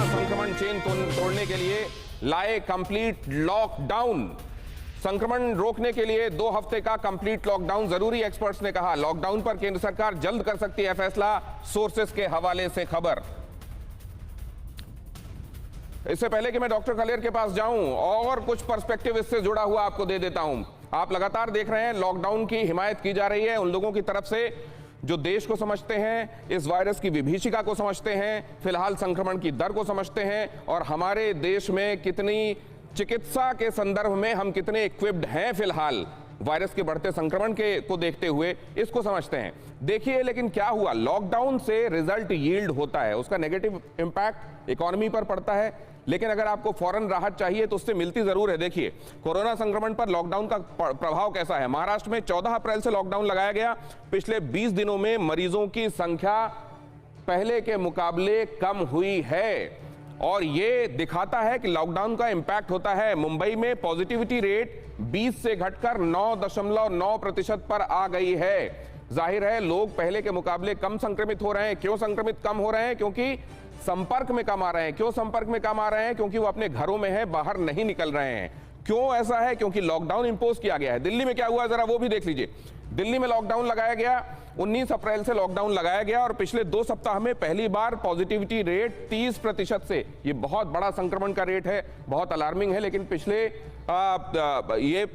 संक्रमण चेन तोड़ने के लिए लाए कंप्लीट लॉकडाउन। संक्रमण रोकने के लिए 2 हफ्ते का कंप्लीट लॉकडाउन जरूरी, एक्सपर्ट्स ने कहा। लॉकडाउन पर केंद्र सरकार जल्द कर सकती है फैसला, सोर्सेस के हवाले से खबर। इससे पहले कि मैं डॉक्टर खलेर के पास जाऊं और कुछ पर्सपेक्टिव इससे जुड़ा हुआ आपको दे देता हूं। आप लगातार देख रहे हैं लॉकडाउन की हिमायत की जा रही है उन लोगों की तरफ से जो देश को समझते हैं, इस वायरस की विभीषिका को समझते हैं, फिलहाल संक्रमण की दर को समझते हैं और हमारे देश में कितनी चिकित्सा के संदर्भ में हम कितने इक्विप्ड हैं फिलहाल वायरस के बढ़ते संक्रमण के को देखते हुए, इसको समझते हैं। देखिए लेकिन क्या हुआ, लॉकडाउन से रिजल्ट यील्ड होता है, उसका नेगेटिव इंपैक्ट इकोनॉमी पर पड़ता है, लेकिन अगर आपको फौरन राहत चाहिए तो उससे मिलती जरूर है। देखिए कोरोना संक्रमण पर लॉकडाउन का प्रभाव कैसा है। महाराष्ट्र में 14 अप्रैल से लॉकडाउन लगाया गया। पिछले 20 दिनों में मरीजों की संख्या पहले के मुकाबले कम हुई है और ये दिखाता है कि लॉकडाउन का इंपैक्ट होता है। मुंबई में पॉजिटिविटी रेट 20 से घटकर 9.9% पर आ गई है। जाहिर है लोग पहले के मुकाबले कम संक्रमित हो रहे हैं। क्यों संक्रमित कम हो रहे हैं? क्योंकि संपर्क में कम आ रहे हैं। क्यों संपर्क में कम आ रहे हैं? क्योंकि वो अपने घरों में हैं, बाहर नहीं निकल रहे हैं। क्यों ऐसा है? क्योंकि लॉकडाउन इंपोज किया गया है। दिल्ली में क्या हुआ जरा वो भी देख लीजिए। दिल्ली में लॉकडाउन लगाया गया, 19 अप्रैल से लॉकडाउन लगाया गया और पिछले 2 सप्ताह में पहली बार पॉजिटिविटी रेट 30% से, ये बहुत बड़ा संक्रमण का रेट है, बहुत अलार्मिंग है, लेकिन पिछले ये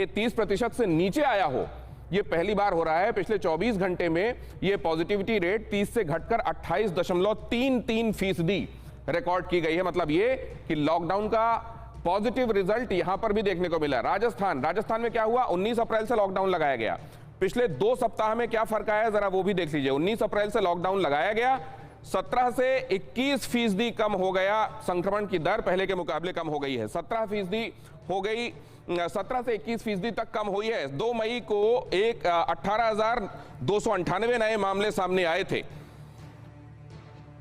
30% से नीचे आया हो, ये पहली बार हो रहा है। पिछले 24 घंटे में ये पॉजिटिविटी रेट 30 से घटकर 28.33% रिकॉर्ड की गई है। मतलब ये कि लॉकडाउन का पॉजिटिव रिजल्ट यहां पर भी देखने को मिला। राजस्थान में क्या हुआ, 19 अप्रैल से लॉकडाउन लगाया गया। पिछले 2 सप्ताह में क्या फर्क आया जरा वो भी देख लीजिए। 19 अप्रैल से लॉकडाउन लगाया गया, 17 से 21% कम हो गया संक्रमण की दर, पहले के मुकाबले कम हो गई है। 17% हो गई, 17 से 21% तक कम हुई है। 2 मई को 18,298 नए मामले सामने आए थे।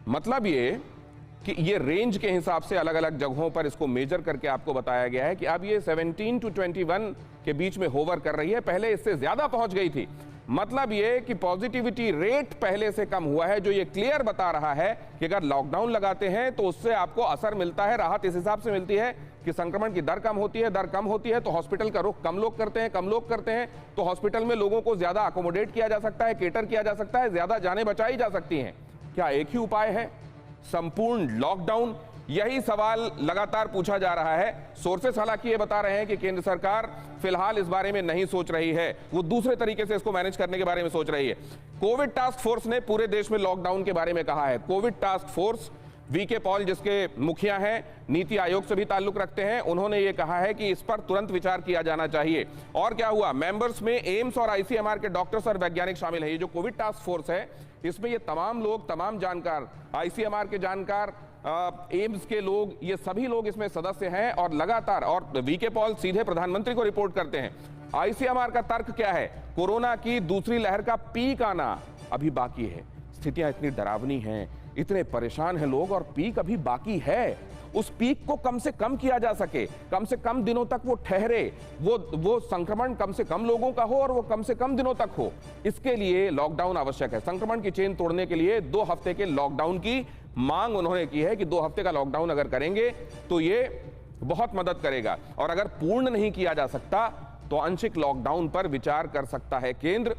मतलब ये कि ये रेंज के हिसाब से अलग अलग जगहों पर इसको मेजर करके आपको बताया गया है कि अब ये 17 to 21 के बीच में होवर कर रही है, पहले इससे ज्यादा पहुंच गई थी। मतलब ये कि पॉजिटिविटी रेट पहले से कम हुआ है, जो ये क्लियर बता रहा है कि अगर लॉकडाउन लगाते हैं तो उससे आपको असर मिलता है, राहत इस हिसाब से मिलती है कि संक्रमण की दर कम होती है। दर कम होती है तो हॉस्पिटल का रुख कम लोग करते हैं, कम लोग करते हैं तो हॉस्पिटल में लोगों को ज्यादा अकोमोडेट किया जा सकता है, केटर किया जा सकता है, ज्यादा जानें बचाई जा सकती हैं। क्या एक ही उपाय है, संपूर्ण लॉकडाउन? यही सवाल लगातार पूछा जा रहा है। सोर्सेस हालांकि ये बता रहे हैं कि केंद्र सरकार फिलहाल इस बारे में नहीं सोच रही है, वो दूसरे तरीके से इसको मैनेज करने के बारे में सोच रही है। कोविड टास्क फोर्स ने पूरे देश में लॉकडाउन के बारे में कहा है। Covid task force, VK Paul जिसके मुखिया हैं, नीति आयोग से भी ताल्लुक रखते हैं, उन्होंने ये कहा है कि इस पर तुरंत विचार किया जाना चाहिए। और क्या हुआ, मेंबर्स में एम्स और आईसीएमआर के डॉक्टर्स और वैज्ञानिक शामिल है। ये जो कोविड टास्क फोर्स है इसमें ये तमाम लोग, तमाम जानकार, आईसीएमआर के जानकार, एम्स के लोग, ये सभी लोग इसमें सदस्य हैं और लगातार, और वीके पॉल सीधे प्रधानमंत्री को रिपोर्ट करते हैं। आईसीएमआर का तर्क क्या है, कोरोना की दूसरी लहर का पीक आना अभी बाकी है। स्थितियां इतनी डरावनी हैं, इतने परेशान हैं लोग और पीक अभी बाकी है। उस पीक को कम से कम किया जा सके, कम से कम दिनों तक वो ठहरे, वो संक्रमण कम से कम लोगों का हो और वो कम से कम दिनों तक हो, इसके लिए लॉकडाउन आवश्यक है। संक्रमण की चेन तोड़ने के लिए 2 हफ्ते के लॉकडाउन की मांग उन्होंने की है कि 2 हफ्ते का लॉकडाउन अगर करेंगे तो ये बहुत मदद करेगा। और अगर पूर्ण नहीं किया जा सकता तो आंशिक लॉकडाउन पर विचार कर सकता है केंद्र।